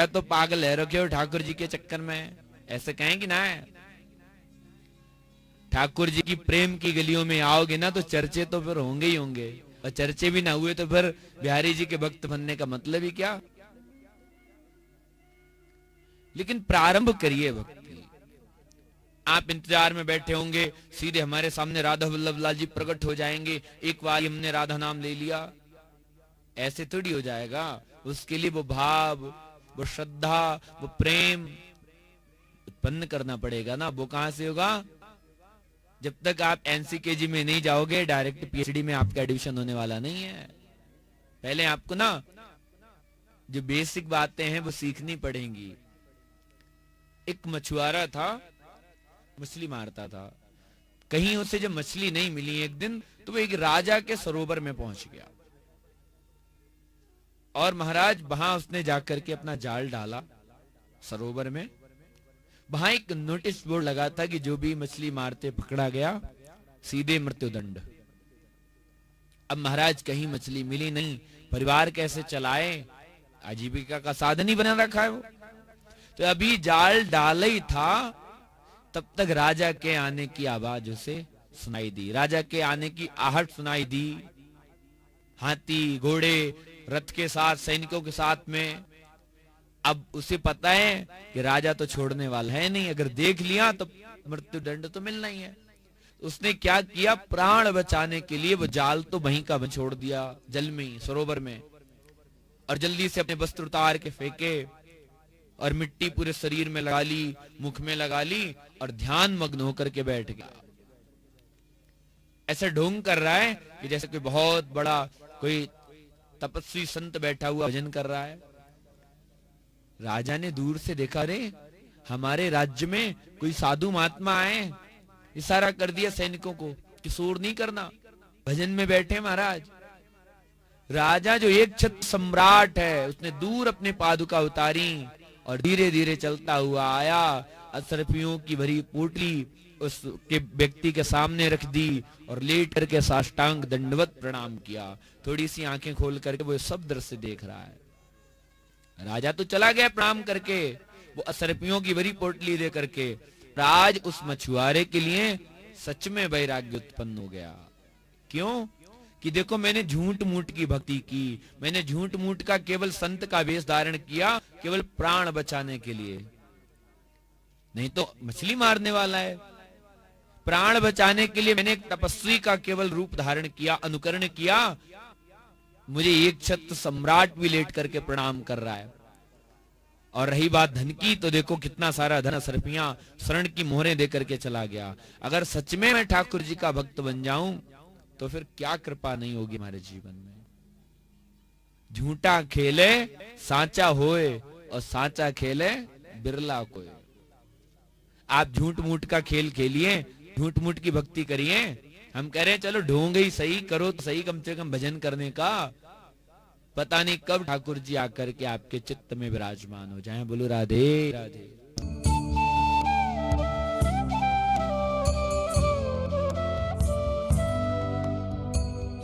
या तो पागल है रखे हो ठाकुर जी के चक्कर में, ऐसे कहें कि ना है। ठाकुर जी की प्रेम की गलियों में आओगे ना तो चर्चे तो फिर होंगे ही होंगे, और चर्चे भी ना हुए तो फिर बिहारी जी के भक्त बनने का मतलब ही क्या। लेकिन प्रारंभ करिए भक्ति। आप इंतजार में बैठे होंगे सीधे हमारे सामने राधा वल्लभ लाल जी प्रकट हो जाएंगे, एक बार हमने राधा नाम ले लिया, ऐसे थोड़ी हो जाएगा। उसके लिए वो भाव, वो श्रद्धा, वो प्रेम उत्पन्न करना पड़ेगा ना। वो कहां से होगा? जब तक आप एनसीकेजी में नहीं जाओगे डायरेक्ट पीएचडी में आपका एडमिशन होने वाला नहीं है। पहले आपको ना जो बेसिक बातें हैं वो सीखनी पड़ेंगी। एक मछुआरा था, मछली मारता था। कहीं उसे जब मछली नहीं मिली एक दिन, तो वो एक राजा के सरोवर में पहुंच गया और महाराज वहां उसने जाकर के अपना जाल डाला सरोवर में। वहां एक नोटिस बोर्ड लगा था कि जो भी मछली मारते पकड़ा गया सीधे मृत्युदंड। अब महाराज कहीं मछली मिली नहीं, परिवार कैसे चलाए, आजीविका का साधन ही बना रखा है वो। तो अभी जाल डाला ही था, तब तक राजा के आने की आवाज उसे सुनाई दी। राजा के आने की आहट सुनाई दी। हाथी घोड़े रथ के साथ, सैनिकों के साथ में। अब उसे पता है कि राजा तो छोड़ने वाला है नहीं, अगर देख लिया तो मृत्युदंड तो मिलना ही है। उसने क्या किया, प्राण बचाने के लिए वो जाल तो वहीं का वहीं छोड़ दिया जल में, सरोवर में, और जल्दी से अपने वस्त्र उतार के फेंके और मिट्टी पूरे शरीर में लगा ली, मुख में लगा ली और ध्यान मग्न होकर के बैठ गया। ऐसे ढोंग कर रहा है कि जैसे कोई बहुत बड़ा कोई तपस्वी संत बैठा हुआ भजन कर रहा है। राजा ने दूर से देखा, रे हमारे राज्य में कोई साधु महात्मा आए, इशारा कर दिया सैनिकों को कि शोर नहीं करना, भजन में बैठे महाराज। राजा जो एक छत्र सम्राट है, उसने दूर अपने पादुका उतारी और धीरे धीरे चलता हुआ आया, असरफियों की भरी पोटली उसके व्यक्ति के सामने रख दी और लेट करके साष्टांग दंडवत प्रणाम किया। थोड़ी सी आंखें खोल करके वो सब दृश्य देख रहा है। राजा तो चला गया प्रणाम करके, वो असरफियों की भरी पोटली दे करके। राज उस मछुआरे के लिए सच में वैराग्य उत्पन्न हो गया। क्यों? कि देखो मैंने झूठ मूठ की भक्ति की, मैंने झूठ मूठ का केवल संत का वेश धारण किया केवल प्राण बचाने के लिए, नहीं तो मछली मारने वाला है। प्राण बचाने के लिए मैंने एक तपस्वी का केवल रूप धारण किया, अनुकरण किया। मुझे एक छत्र सम्राट भी लेट करके प्रणाम कर रहा है। और रही बात धन की, तो देखो कितना सारा धन असरफियां शरण की मोहरें दे करके चला गया। अगर सच में मैं ठाकुर जी का भक्त बन जाऊं तो फिर क्या कृपा नहीं होगी हमारे जीवन में। झूठा खेले सांचा होए और सांचा खेले बिरला कोई। आप झूठ मूठ का खेल खेलिए, झूठ मूठ की भक्ति करिए। हम कह रहे हैं चलो ढोंग ही सही, करो तो सही कम से कम भजन करने का। पता नहीं कब ठाकुर जी आकर के आपके चित्त में विराजमान हो जाएं। बोलो राधे राधे।